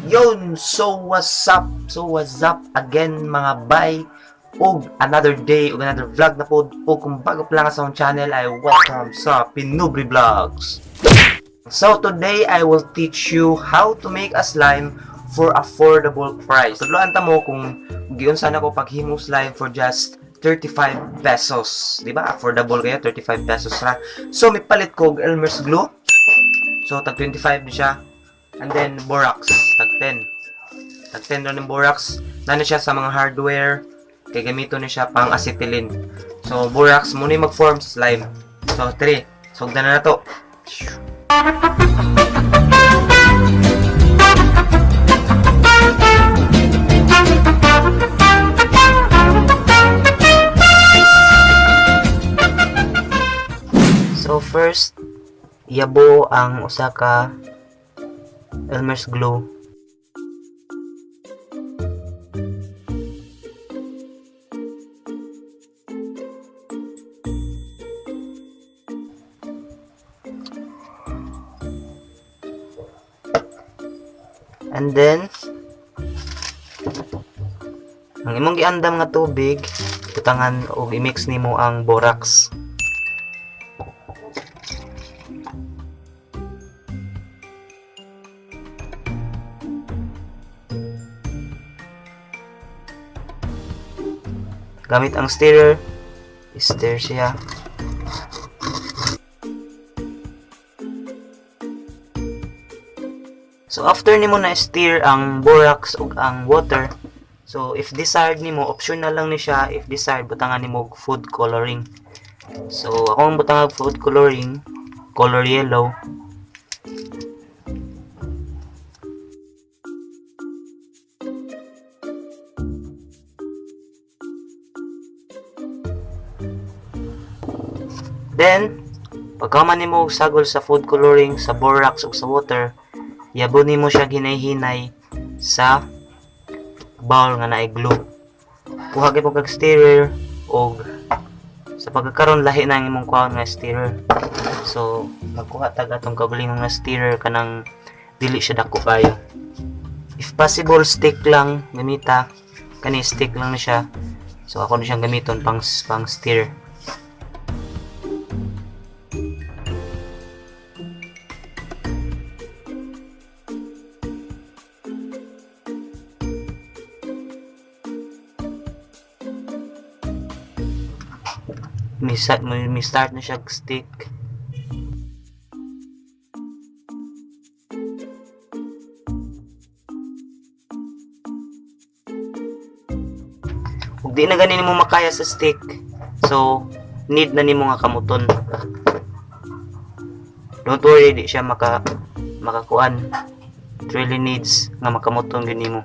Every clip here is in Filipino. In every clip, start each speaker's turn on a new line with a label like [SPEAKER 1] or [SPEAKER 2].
[SPEAKER 1] Yun, so what's up? Again mga bay og another day og another vlog na pod. O kung bago pa lang sa akong channel ay welcome sa Pinubri Vlogs. So today I will teach you how to make a slime for affordable price. Tudloan ta mo kung giun sana ko paghimo slime for just 35 pesos. Di ba? Affordable kaya 35 pesos ra. So may palit ko og Elmers Glue. So tag 25 din siya. And then Borax, tag 10. Tag 10 ron ng Borax. Nana siya sa mga hardware. Kaya gamito na siya pang acetylene. So Borax muna yung mag-form slime. So 3. Sugdan na to. So first, yabo ang usa ka Elmers Glue. And then ang imong giandam nga tubig, butangan og i-mix nimo ang borax. Gamit ang stirrer, i-stir siya. So after nimo na stir ang borax ug ang water, so if desired nimo, optional lang ni siya. If desired, butangan nimo food coloring. So ako ang butang food coloring, color yellow. Then, pagkaman nimo sagol sa food coloring, sa borax ug sa water, yabo nimo siya ginay-hinay sa bowl nga naay glue. Kuha gyud mo kag stirrer og sa pagkakaron lahi na ang imong kuha nga stirrer. So, magkuha tag atong kaugalingong nga stirrer kanang dili siya dako kayo. If possible, stick lang gamita. Kani stick lang na siya. So, ako na siyang gamiton pang stir. May start na siya stick. Kung di na ganin mo makaya sa stick, so need na nimo nga kamuton. Don't worry, di siya makakuan. It really needs nga makamuton gani mo.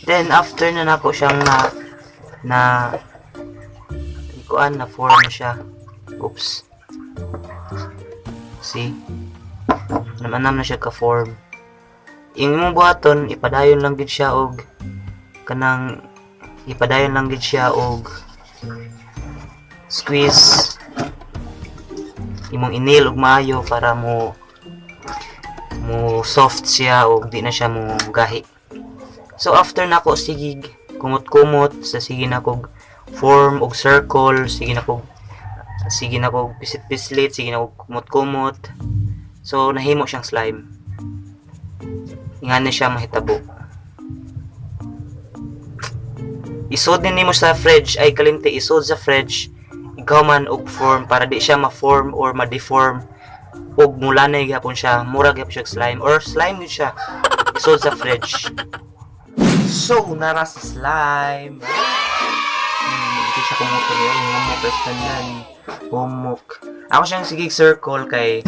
[SPEAKER 1] Then after na nako siyang na ikuan na form na siya. Oops. See? Namanam na siya ka form. Yung imong buhaton, ipadayon lang gid siya og squeeze. Imong inil og maayo para mo soft siya og di na siya mo gahi. So after nako sigig kumot-kumot sa sige nako form og circle, sige nako pisit-pislit, sige nako kumot-kumot. So nahimo siyang slime. Ingan na siya mahitabo. Isod din nimo sa fridge, ay kalimte isod sa fridge. Ikaw man og form para di siya ma-form or ma-deform og mulanay gyapon siya, mura gyapon siya slime or slime gyud siya. Isod sa fridge. So, nara sa slime. Hindi siya kumutuloy. Humok. Humok. Ako siyang sigig circle kay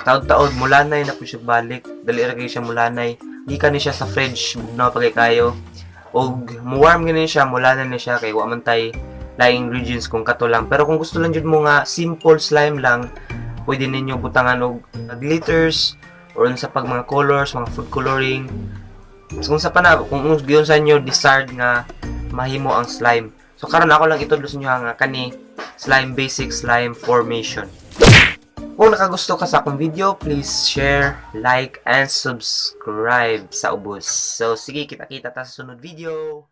[SPEAKER 1] taod-taod mulanay na po siya balik. Dali ra siya mulanay. Di ka ni siya sa fridge. Na pagay kayo. Og muwarm gani siya. Mulanay na siya. Kay waman tay laing ingredients kung kato lang. Pero kung gusto lang jud mo nga simple slime lang, pwede ninyo butangan og glitters or sa pag mga colors, mga food coloring. So, kung giyon sa inyo desired nga mahimo ang slime. So karon ako lang itudlo sa inyo nga kani slime basic slime formation. Kung nakagusto ka sa akong video, please share, like, and subscribe sa ubos. So, sige, kita-kita ta sa sunod video.